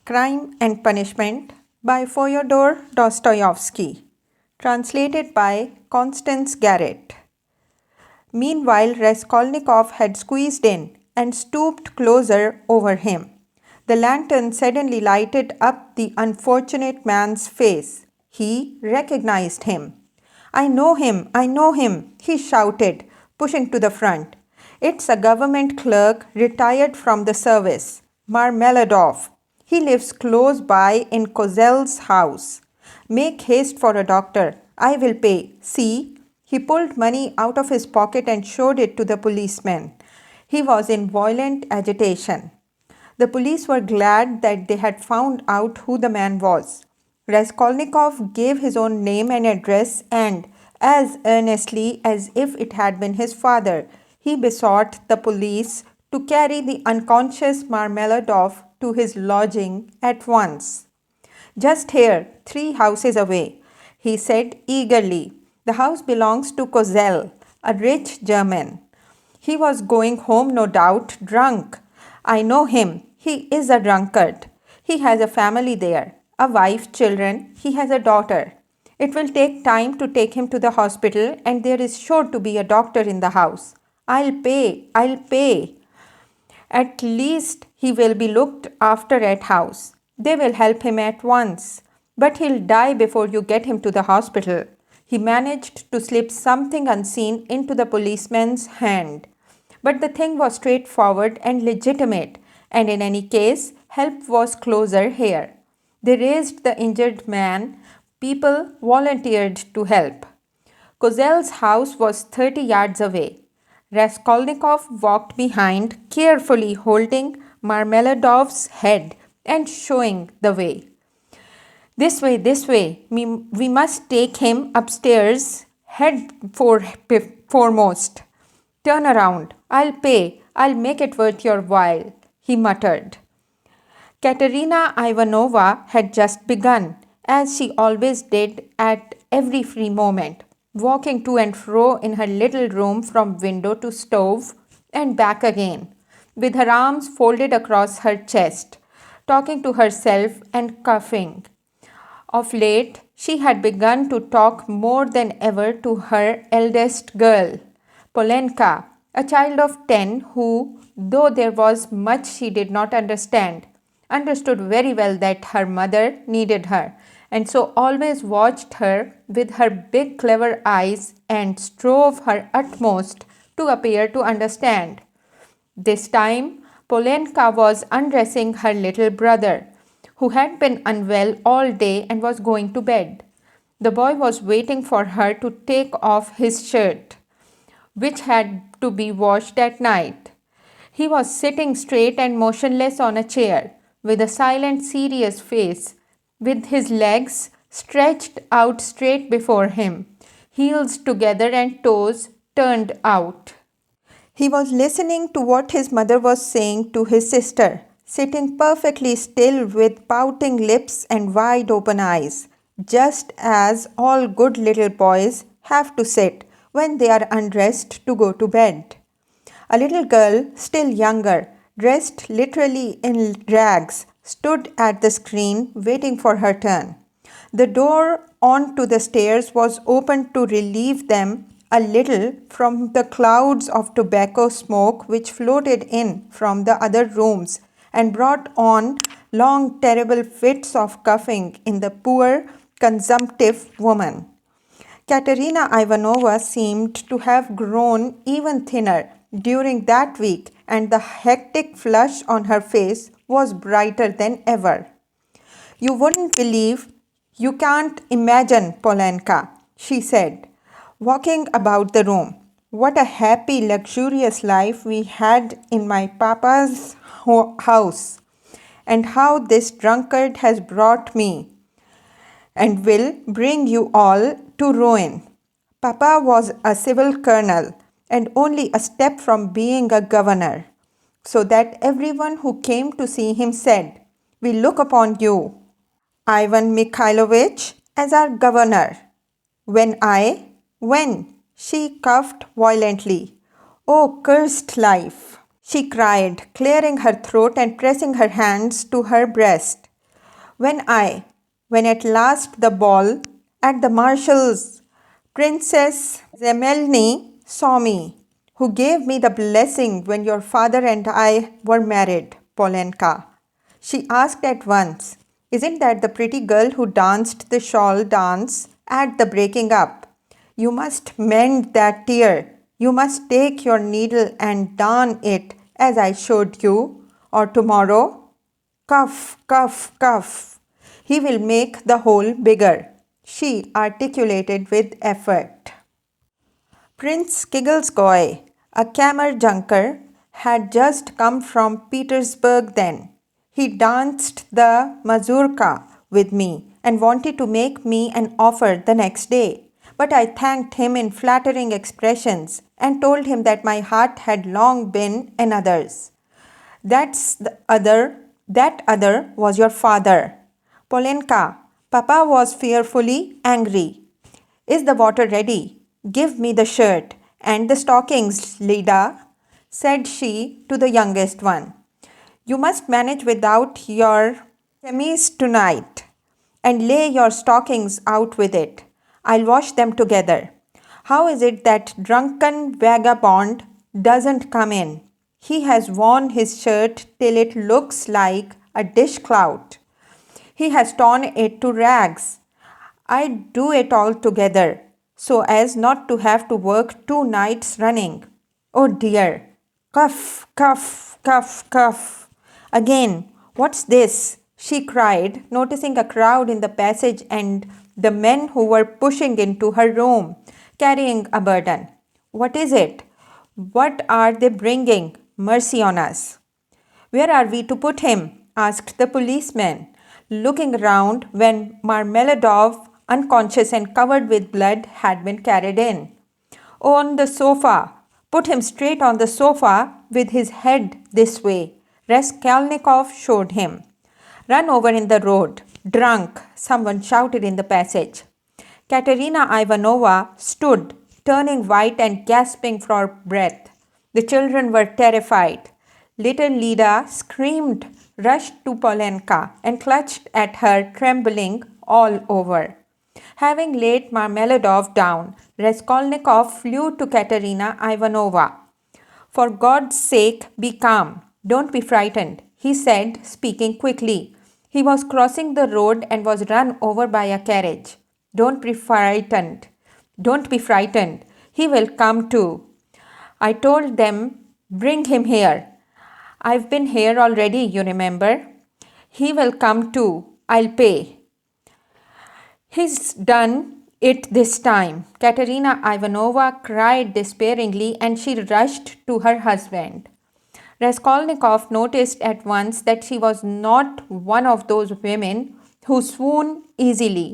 Crime and Punishment by Fyodor Dostoevsky. Translated by Constance Garrett. Meanwhile, Raskolnikov had squeezed in and stooped closer over him. The lantern suddenly lighted up the unfortunate man's face. He recognized him. I know him, he shouted, pushing to the front. It's a government clerk retired from the service, Marmeladov. He lives close by in Kozel's house. Make haste for a doctor. I will pay. See? He pulled money out of his pocket and showed it to the policeman. He was in violent agitation. The police were glad that they had found out who the man was. Raskolnikov gave his own name and address and, as earnestly as if it had been his father, he besought the police to carry the unconscious Marmeladov to his lodging at once. Just here, 3 houses away, he said eagerly. The house belongs to Kozel, a rich German. He was going home, no doubt, drunk. I know him. He is a drunkard. He has a family there, a wife, children. He has a daughter. It will take time to take him to the hospital, and there is sure to be a doctor in the house. I'll pay. At least he will be looked after at house. They will help him at once. But he'll die before you get him to the hospital. He managed to slip something unseen into the policeman's hand. But the thing was straightforward and legitimate, and in any case, help was closer here. They raised the injured man. People volunteered to help. Kozel's house was 30 yards away. Raskolnikov walked behind, carefully holding Marmeladov's head and showing the way. This way, we must take him upstairs, head foremost. Turn around, I'll pay, I'll make it worth your while, he muttered. Katerina Ivanovna had just begun, as she always did at every free moment, walking to and fro in her little room from window to stove and back again, with her arms folded across her chest, talking to herself and coughing. Of late, she had begun to talk more than ever to her eldest girl, Polenka, a child of 10 who, though there was much she did not understand, understood very well that her mother needed her, and so always watched her with her big clever eyes and strove her utmost to appear to understand. This time, Polenka was undressing her little brother, who had been unwell all day and was going to bed. The boy was waiting for her to take off his shirt, which had to be washed at night. He was sitting straight and motionless on a chair, with a silent, serious face, with his legs stretched out straight before him, heels together and toes turned out. He was listening to what his mother was saying to his sister, sitting perfectly still with pouting lips and wide open eyes, just as all good little boys have to sit when they are undressed to go to bed. A little girl, still younger, dressed literally in rags, stood at the screen waiting for her turn. The door on to the stairs was opened to relieve them a little from the clouds of tobacco smoke which floated in from the other rooms and brought on long terrible fits of coughing in the poor consumptive woman. Katerina Ivanovna seemed to have grown even thinner during that week, and the hectic flush on her face was brighter than ever. You wouldn't believe, you can't imagine, Polenka, she said, walking about the room. What a happy, luxurious life we had in my papa's house, and how this drunkard has brought me and will bring you all to ruin. Papa was a civil colonel and only a step from being a governor, so that everyone who came to see him said, "We look upon you, Ivan Mikhailovich, as our governor." When? She coughed violently. Oh, cursed life, she cried, clearing her throat and pressing her hands to her breast. When at last the ball at the marshal's, Princess Zemelny saw me, who gave me the blessing when your father and I were married, Polenka. She asked at once, "Isn't that the pretty girl who danced the shawl dance at the breaking up? You must mend that tear. You must take your needle and darn it as I showed you, or tomorrow, cuff, cuff, cuff. He will make the hole bigger," she articulated with effort. Prince Kigelsgoy, a kammerjunker, had just come from Petersburg then. He danced the mazurka with me and wanted to make me an offer the next day. But I thanked him in flattering expressions and told him that my heart had long been another's. That other was your father. Polenka, Papa was fearfully angry. "Is the water ready? Give me the shirt and the stockings, Lida," said she to the youngest one. "You must manage without your chemise tonight and lay your stockings out with it. I'll wash them together. How is it that drunken vagabond doesn't come in? He has worn his shirt till it looks like a dishclout. He has torn it to rags. I'd do it all together, so as not to have to work 2 nights running. Oh dear! Cuff, cuff, cuff, cuff. Again, what's this?" she cried, noticing a crowd in the passage and the men who were pushing into her room, carrying a burden. "What is it? What are they bringing? Mercy on us." "Where are we to put him?" asked the policeman, looking round when Marmeladov, unconscious and covered with blood, had been carried in. "On the sofa. Put him straight on the sofa with his head this way," Raskolnikov showed him. "Run over in the road. Drunk," someone shouted in the passage. Katerina Ivanovna stood, turning white and gasping for breath. The children were terrified. Little Lida screamed, rushed to Polenka, and clutched at her, trembling all over. Having laid Marmeladov down, Raskolnikov flew to Katerina Ivanovna. "For God's sake, be calm. Don't be frightened," he said, speaking quickly. He was crossing the road and was run over by a carriage. Don't be frightened. Don't be frightened. He will come to. I told them, bring him here. I've been here already, you remember. He will come too. I'll pay." "He's done it this time," Katerina Ivanovna cried despairingly, and she rushed to her husband. Raskolnikov noticed at once that she was not one of those women who swoon easily.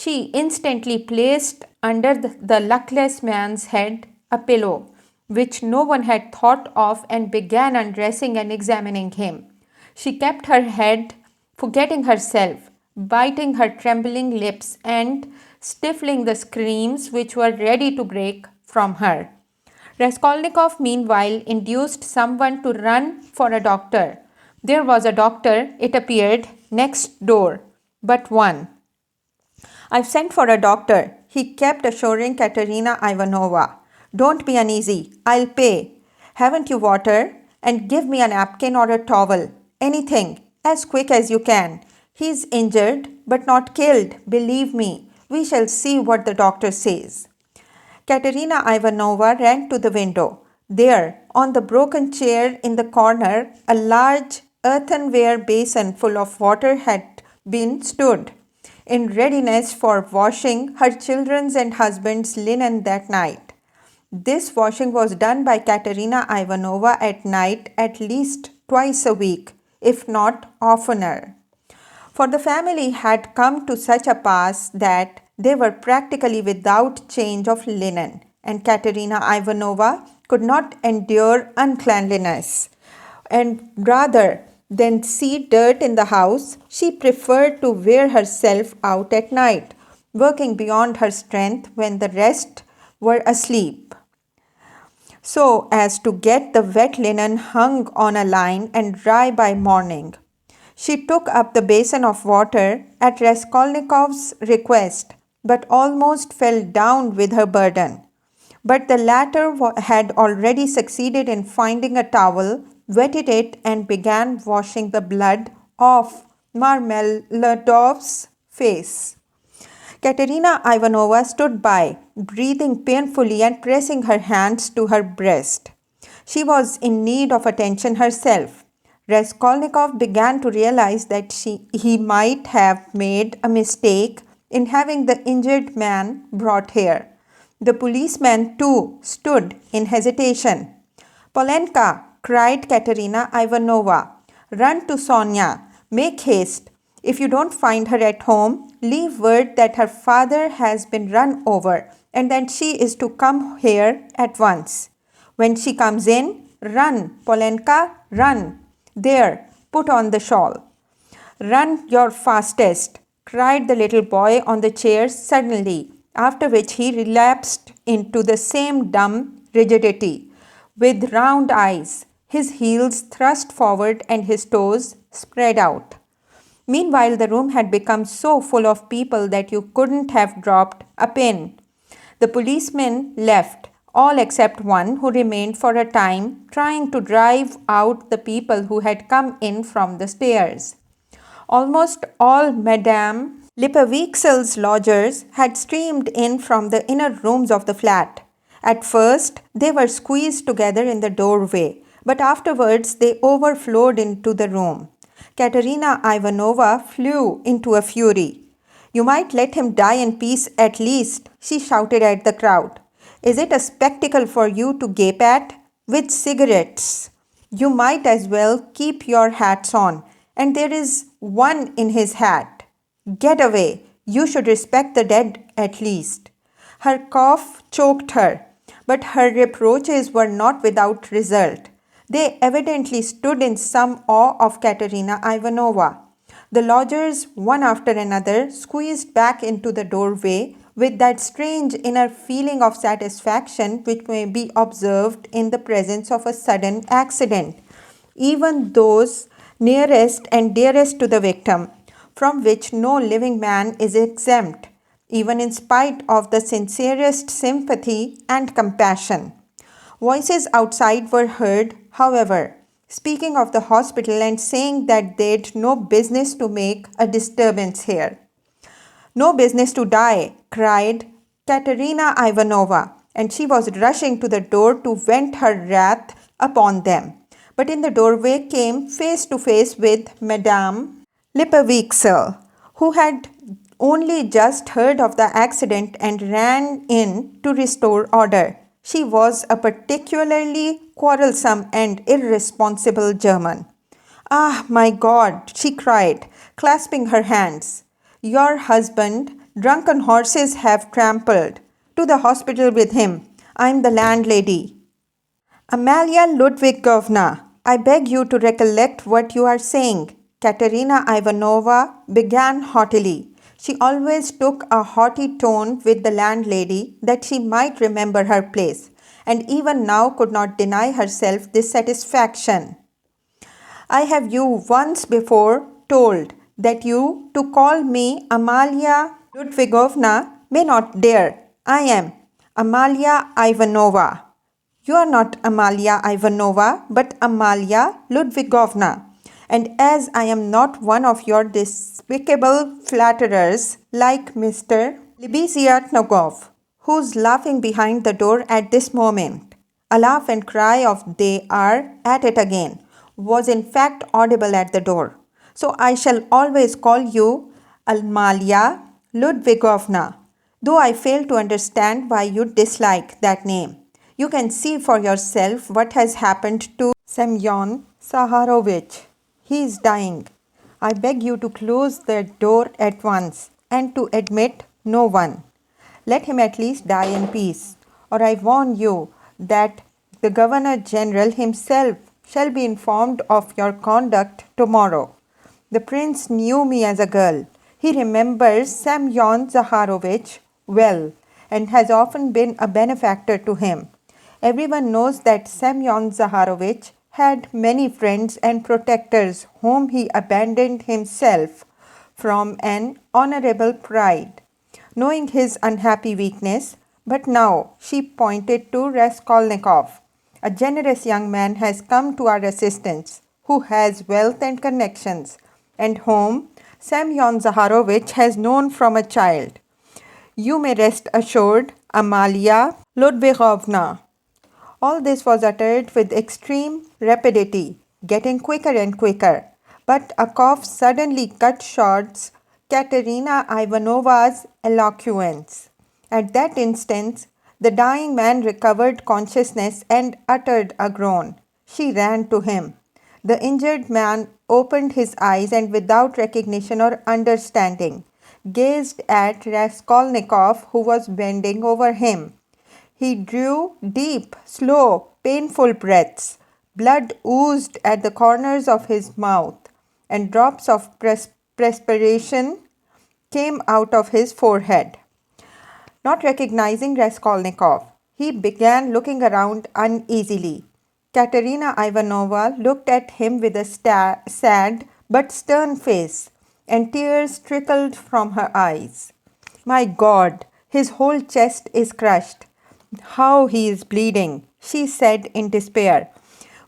She instantly placed under the luckless man's head a pillow, which no one had thought of, and began undressing and examining him. She kept her head, forgetting herself, biting her trembling lips and stifling the screams which were ready to break from her. Raskolnikov meanwhile induced someone to run for a doctor. There was a doctor, it appeared, next door, but one. "I've sent for a doctor," he kept assuring Katerina Ivanovna. "Don't be uneasy. I'll pay. Haven't you water? And give me a napkin or a towel. Anything, as quick as you can. He's injured, but not killed. Believe me. We shall see what the doctor says." Katerina Ivanovna ran to the window. There, on the broken chair in the corner, a large earthenware basin full of water had been stood, in readiness for washing her children's and husband's linen that night. This washing was done by Katerina Ivanovna at night at least twice a week, if not oftener. For the family had come to such a pass that they were practically without change of linen, and Katerina Ivanovna could not endure uncleanliness. And rather than see dirt in the house, she preferred to wear herself out at night, working beyond her strength when the rest were asleep, so as to get the wet linen hung on a line and dry by morning. She took up the basin of water at Raskolnikov's request, but almost fell down with her burden. But the latter had already succeeded in finding a towel, wetted it, and began washing the blood off Marmeladov's face. Katerina Ivanovna stood by, breathing painfully and pressing her hands to her breast. She was in need of attention herself. Raskolnikov began to realize that he might have made a mistake in having the injured man brought here. The policeman, too, stood in hesitation. "Polenka!" cried Katerina Ivanovna. "Run to Sonia. Make haste. If you don't find her at home, leave word that her father has been run over and that she is to come here at once. When she comes in, run, Polenka, run. There, put on the shawl. Run your fastest," cried the little boy on the chair suddenly, after which he relapsed into the same dumb rigidity, with round eyes, his heels thrust forward and his toes spread out. Meanwhile, the room had become so full of people that you couldn't have dropped a pin. The policemen left, all except one who remained for a time, trying to drive out the people who had come in from the stairs. Almost all Madame Lipovicel's lodgers had streamed in from the inner rooms of the flat. At first, they were squeezed together in the doorway, but afterwards they overflowed into the room. Katerina Ivanovna flew into a fury. "You might let him die in peace at least," she shouted at the crowd. "Is it a spectacle for you to gape at? With cigarettes. You might as well keep your hats on, and there is one in his hat. Get away. You should respect the dead at least." Her cough choked her, but her reproaches were not without result. They evidently stood in some awe of Katerina Ivanovna. The lodgers, one after another, squeezed back into the doorway with that strange inner feeling of satisfaction which may be observed in the presence of a sudden accident. Even those nearest and dearest to the victim, from which no living man is exempt, even in spite of the sincerest sympathy and compassion. Voices outside were heard, however, speaking of the hospital and saying that they'd no business to make a disturbance here. "No business to die," cried Katerina Ivanovna, and she was rushing to the door to vent her wrath upon them. But in the doorway came face to face with Madame Lipovical, who had only just heard of the accident and ran in to restore order. She was a particularly quarrelsome and irresponsible German. "Ah, my God," she cried, clasping her hands. "Your husband, drunken horses have trampled. To the hospital with him. I'm the landlady." "Amalia Ludwigovna, I beg you to recollect what you are saying," Katerina Ivanovna began haughtily. She always took a haughty tone with the landlady that she might remember her place, and even now could not deny herself this satisfaction. "I have you once before told that you to call me Amalia Ludwigovna may not dare. I am Amalia Ivanovna." "You are not Amalia Ivanovna, but Amalia Ludwigovna. And as I am not one of your despicable flatterers like Mr. Libiziatnogov, who's laughing behind the door at this moment," a laugh and cry of "they are at it again" was in fact audible at the door, "so I shall always call you Amalia Ludwigovna, though I fail to understand why you dislike that name. You can see for yourself what has happened to Semyon Zaharovich. He is dying. I beg you to close the door at once and to admit no one. Let him at least die in peace, or I warn you that the Governor General himself shall be informed of your conduct tomorrow. The prince knew me as a girl. He remembers Semyon Zaharovich well and has often been a benefactor to him. Everyone knows that Semyon Zaharovich had many friends and protectors whom he abandoned himself from an honorable pride, knowing his unhappy weakness. But now she pointed to Raskolnikov. A generous young man has come to our assistance, who has wealth and connections, and whom Semyon Zaharovich has known from a child. You may rest assured, Amalia Ludvigovna. All this was uttered with extreme rapidity, getting quicker and quicker. But a cough suddenly cut short Katerina Ivanova's eloquence. At that instant, the dying man recovered consciousness and uttered a groan. She ran to him. The injured man opened his eyes and, without recognition or understanding, gazed at Raskolnikov, who was bending over him. He drew deep, slow, painful breaths. Blood oozed at the corners of his mouth, and drops of perspiration came out of his forehead. Not recognizing Raskolnikov, he began looking around uneasily. Katerina Ivanova looked at him with a sad but stern face, and tears trickled from her eyes. "My God, his whole chest is crushed. How he is bleeding," she said in despair.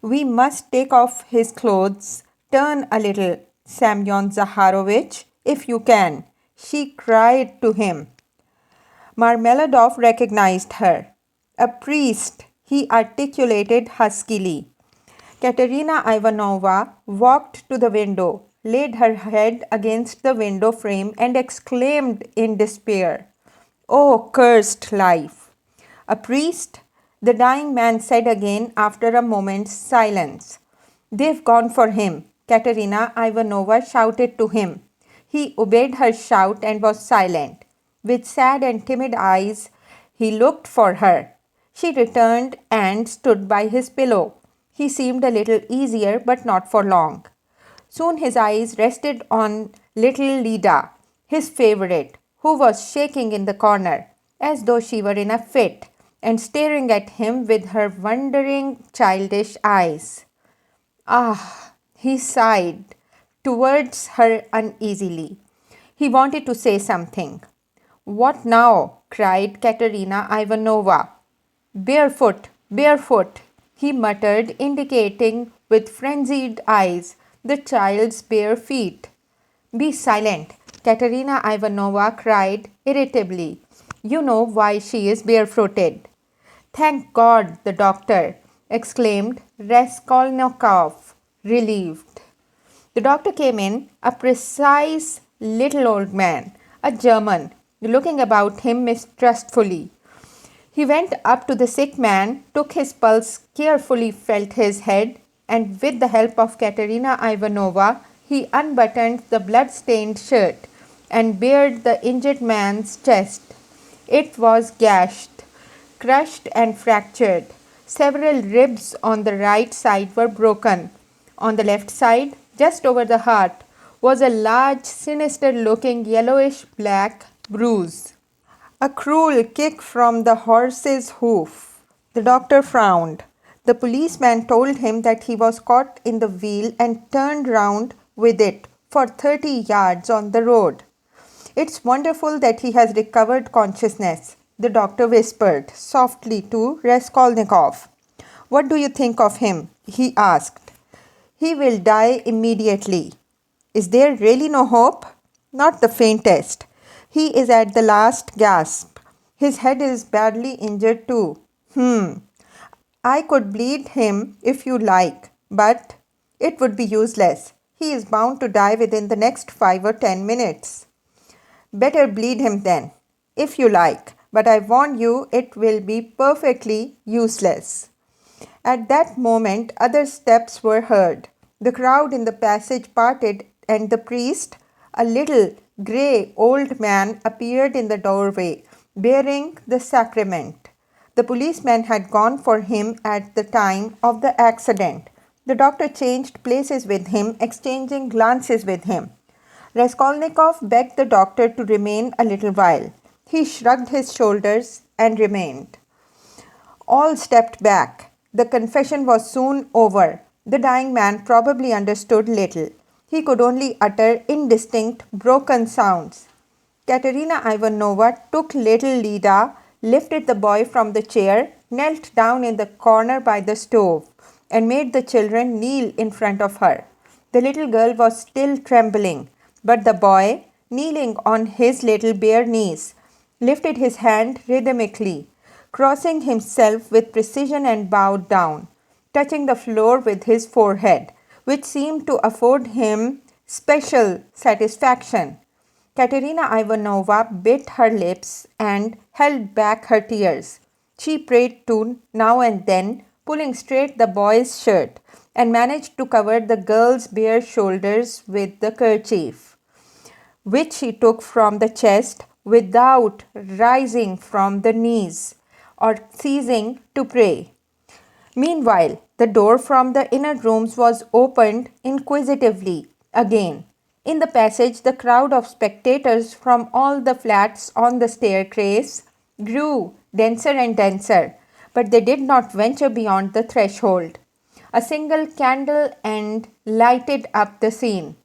"We must take off his clothes. Turn a little, Semyon Zaharovich, if you can," she cried to him. Marmeladov recognized her. "A priest," he articulated huskily. Katerina Ivanova walked to the window, laid her head against the window frame, and exclaimed in despair, "Oh, cursed life!" "A priest?" the dying man said again after a moment's silence. "They've gone for him," Katerina Ivanova shouted to him. He obeyed her shout and was silent. With sad and timid eyes, he looked for her. She returned and stood by his pillow. He seemed a little easier, but not for long. Soon his eyes rested on little Lida, his favorite, who was shaking in the corner, as though she were in a fit, and staring at him with her wondering, childish eyes. "Ah!" he sighed towards her uneasily. He wanted to say something. "What now?" cried Katerina Ivanova. "Barefoot, barefoot," he muttered, indicating with frenzied eyes the child's bare feet. "Be silent," Katerina Ivanova cried irritably. "You know why she is barefooted." "Thank God, the doctor," exclaimed Raskolnikov, relieved. The doctor came in, a precise little old man, a German, looking about him mistrustfully. He went up to the sick man, took his pulse, carefully felt his head, and with the help of Katerina Ivanova, he unbuttoned the blood-stained shirt and bared the injured man's chest. It was gashed, crushed and fractured. Several ribs on the right side were broken. On the left side, just over the heart, was a large, sinister-looking yellowish-black bruise. "A cruel kick from the horse's hoof." The doctor frowned. The policeman told him that he was caught in the wheel and turned round with it for 30 yards on the road. "It's wonderful that he has recovered consciousness," the doctor whispered softly to Raskolnikov. "What do you think of him?" he asked. "He will die immediately." "Is there really no hope?" "Not the faintest. He is at the last gasp. His head is badly injured too." "I could bleed him if you like, but it would be useless. He is bound to die within the next 5 or 10 minutes." "Better bleed him then, if you like, but I warn you it will be perfectly useless." At that moment other steps were heard. The crowd in the passage parted, and the priest, a little grey old man, appeared in the doorway, bearing the sacrament. The policeman had gone for him at the time of the accident. The doctor changed places with him, exchanging glances with him. Raskolnikov begged the doctor to remain a little while. He shrugged his shoulders and remained. All stepped back. The confession was soon over. The dying man probably understood little. He could only utter indistinct, broken sounds. Katerina Ivanovna took little Lida, lifted the boy from the chair, knelt down in the corner by the stove, and made the children kneel in front of her. The little girl was still trembling, but the boy, kneeling on his little bare knees, lifted his hand rhythmically, crossing himself with precision and bowed down, touching the floor with his forehead, which seemed to afford him special satisfaction. Katerina Ivanovna bit her lips and held back her tears. She prayed too, now and then, pulling straight the boy's shirt, and managed to cover the girl's bare shoulders with the kerchief, which she took from the chest without rising from the knees or ceasing to pray. Meanwhile, the door from the inner rooms was opened inquisitively again. In the passage, the crowd of spectators from all the flats on the staircase grew denser and denser, but they did not venture beyond the threshold. A single candle end lighted up the scene.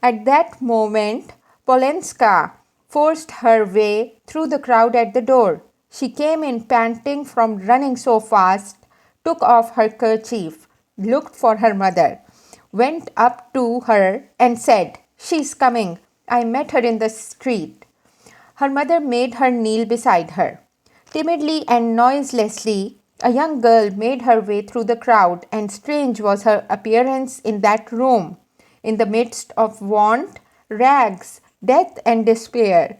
At that moment, Polenska forced her way through the crowd at the door. She came in panting from running so fast, took off her kerchief, looked for her mother, went up to her and said, "She's coming. I met her in the street." Her mother made her kneel beside her. Timidly and noiselessly, a young girl made her way through the crowd, and strange was her appearance in that room, in the midst of want, rags, death, and despair.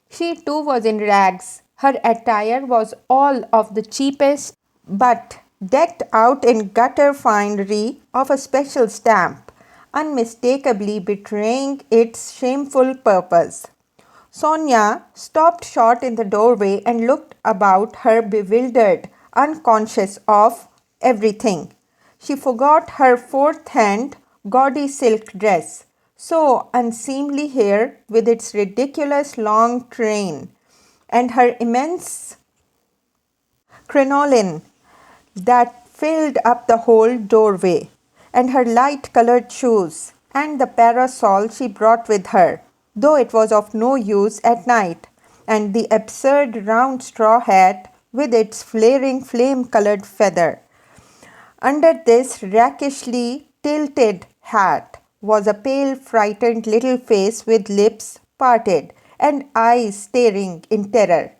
She too was in rags. Her attire was all of the cheapest, but decked out in gutter finery of a special stamp, unmistakably betraying its shameful purpose. Sonia stopped short in the doorway and looked about her bewildered, unconscious of everything. She forgot her fourth-hand, gaudy silk dress, so unseemly hair with its ridiculous long train, and her immense crinoline that filled up the whole doorway, and her light-colored shoes, and the parasol she brought with her, though it was of no use at night, and the absurd round straw hat with its flaring flame-colored feather. Under this rakishly tilted hat was a pale, frightened little face with lips parted and eyes staring in terror.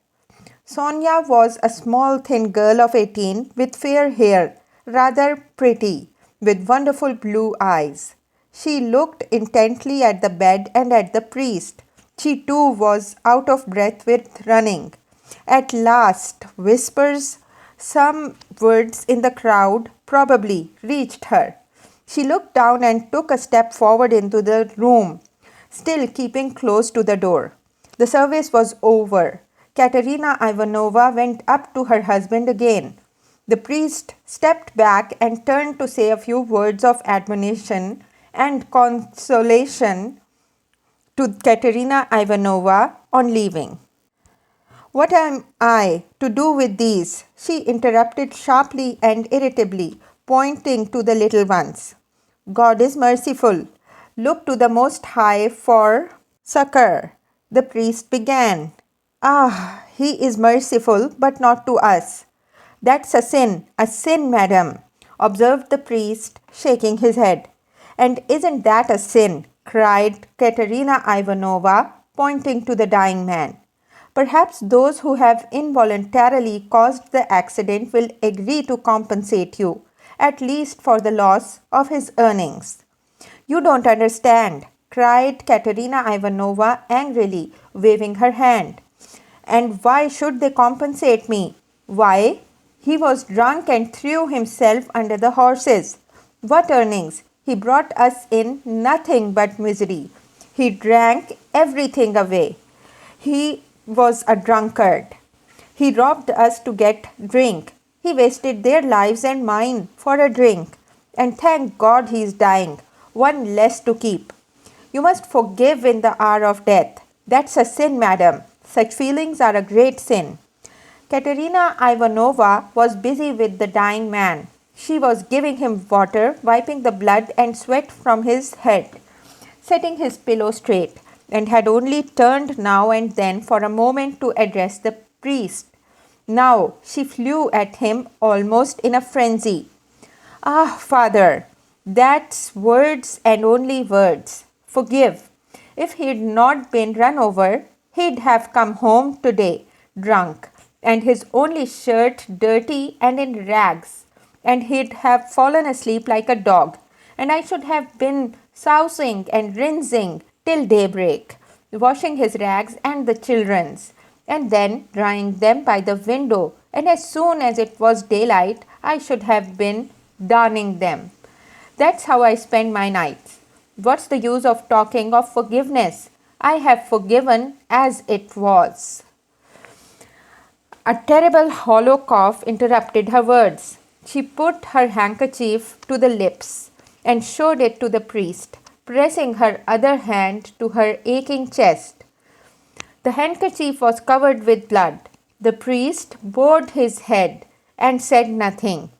Sonia was a small, thin girl of 18 with fair hair, rather pretty, with wonderful blue eyes. She looked intently at the bed and at the priest. She too was out of breath with running. At last, whispers, some words in the crowd probably reached her. She looked down and took a step forward into the room, still keeping close to the door. The service was over. Katerina Ivanovna went up to her husband again. The priest stepped back and turned to say a few words of admonition and consolation to Katerina Ivanovna on leaving. "What am I to do with these?" she interrupted sharply and irritably, pointing to the little ones. "God is merciful. Look to the Most High for succor," the priest began. "Ah, he is merciful, but not to us." "That's a sin, madam," observed the priest, shaking his head. "And isn't that a sin?" cried Katerina Ivanovna, pointing to the dying man. "Perhaps those who have involuntarily caused the accident will agree to compensate you, at least for the loss of his earnings." "You don't understand," cried Katerina Ivanovna angrily, waving her hand. "And why should they compensate me?" "Why? He was drunk and threw himself under the horses." "What earnings? He brought us in nothing but misery. He drank everything away. He was a drunkard. He robbed us to get drink. He wasted their lives and mine for a drink. And thank God he is dying, one less to keep. You must forgive in the hour of death. That's a sin, madam. Such feelings are a great sin." Katerina Ivanovna was busy with the dying man. She was giving him water, wiping the blood and sweat from his head, setting his pillow straight, and had only turned now and then for a moment to address the priest. Now she flew at him almost in a frenzy. "Ah, Father, that's words and only words. Forgive. If he'd not been run over, he'd have come home today, drunk, and his only shirt dirty and in rags, and he'd have fallen asleep like a dog, and I should have been sousing and rinsing till daybreak, washing his rags and the children's, and then drying them by the window, and as soon as it was daylight, I should have been darning them. That's how I spend my nights. What's the use of talking of forgiveness? I have forgiven as it was." A terrible hollow cough interrupted her words. She put her handkerchief to the lips and showed it to the priest, pressing her other hand to her aching chest. The handkerchief was covered with blood. The priest bowed his head and said nothing.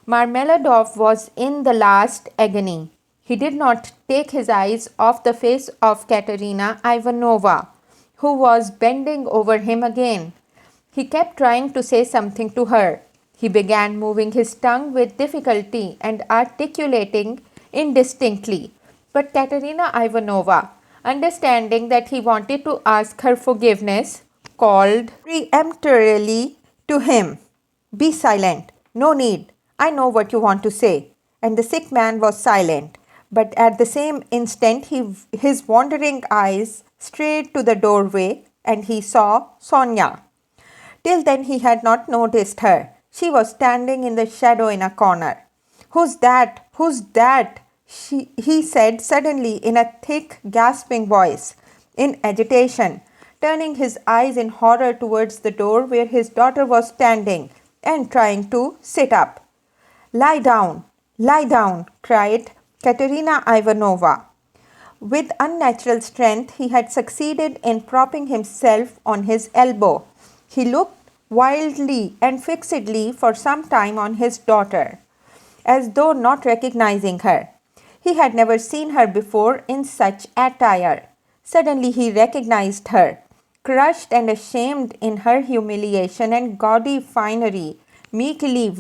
Marmeladov was in the last agony. He did not take his eyes off the face of Katerina Ivanovna, who was bending over him again. He kept trying to say something to her. He began moving his tongue with difficulty and articulating indistinctly. But Katerina Ivanovna, understanding that he wanted to ask her forgiveness, called peremptorily to him, "Be silent. No need. I know what you want to say." And the sick man was silent. But at the same instant, his wandering eyes strayed to the doorway and he saw Sonia. Till then he had not noticed her. She was standing in the shadow in a corner. "Who's that? Who's that?" he said suddenly in a thick, gasping voice, in agitation, turning his eyes in horror towards the door where his daughter was standing and trying to sit up. Lie down, cried Katerina Ivanovna. With unnatural strength, he had succeeded in propping himself on his elbow. He looked wildly and fixedly for some time on his daughter, as though not recognizing her. He had never seen her before in such attire. Suddenly he recognized her, crushed and ashamed in her humiliation and gaudy finery, meekly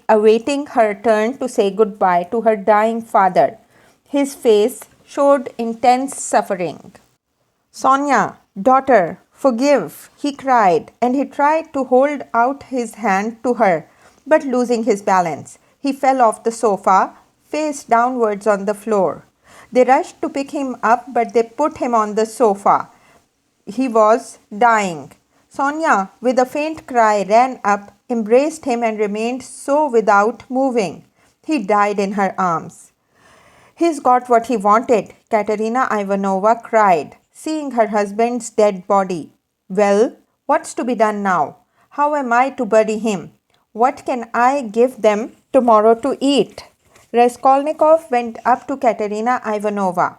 awaiting her turn to say goodbye to her dying father. His face showed intense suffering. "Sonia, daughter, forgive," he cried, and he tried to hold out his hand to her, but losing his balance, he fell off the sofa, face downwards on the floor. They rushed to pick him up, but they put him on the sofa. He was dying. Sonia, with a faint cry, ran up, embraced him, and remained so without moving. He died in her arms. "He's got what he wanted," Katerina Ivanovna cried, seeing her husband's dead body. "Well, what's to be done now? How am I to bury him? What can I give them tomorrow to eat?" Raskolnikov went up to Katerina Ivanovna.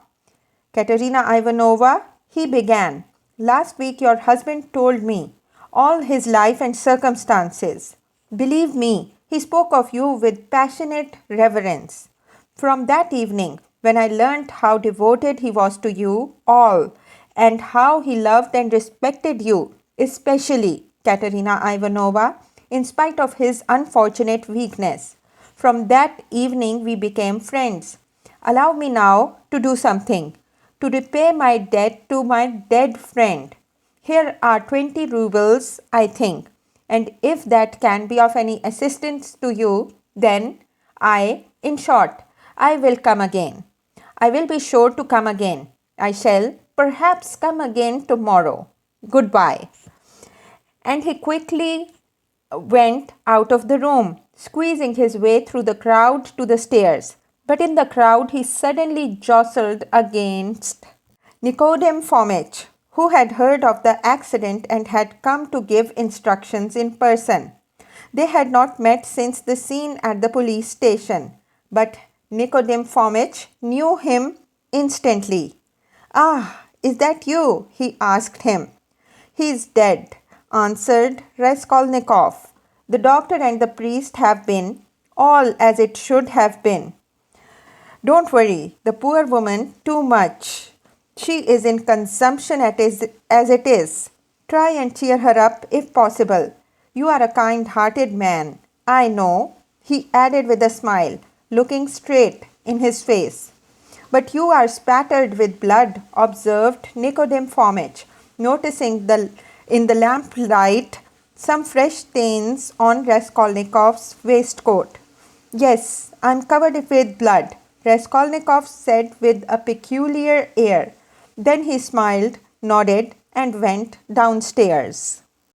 "Katerina Ivanovna," he began, "last week your husband told me all his life and circumstances. Believe me, he spoke of you with passionate reverence. From that evening, when I learnt how devoted he was to you all, and how he loved and respected you, especially Katerina Ivanovna, in spite of his unfortunate weakness, from that evening we became friends. Allow me now to do something, to repay my debt to my dead friend. Here are 20 rubles, I think, and if that can be of any assistance to you, then in short, I will come again. I will be sure to come again. I shall perhaps come again tomorrow. Goodbye." And he quickly went out of the room, squeezing his way through the crowd to the stairs. But in the crowd he suddenly jostled against Nikodem Fomitch, who had heard of the accident and had come to give instructions in person. They had not met since the scene at the police station, but Nikodem Fomitch knew him instantly. "Ah, is that you?" he asked him. "He is dead," answered Raskolnikov. "The doctor and the priest have been all as it should have been. Don't worry, the poor woman, too much. She is in consumption as it is. Try and cheer her up if possible. You are a kind-hearted man. I know, he added with a smile, looking straight in his face. But you are spattered with blood, observed Nicodemus Fomitch, noticing in the lamplight some fresh stains on Raskolnikov's waistcoat. Yes, I'm covered with blood, Raskolnikov said with a peculiar air. Then he smiled, nodded, and went downstairs.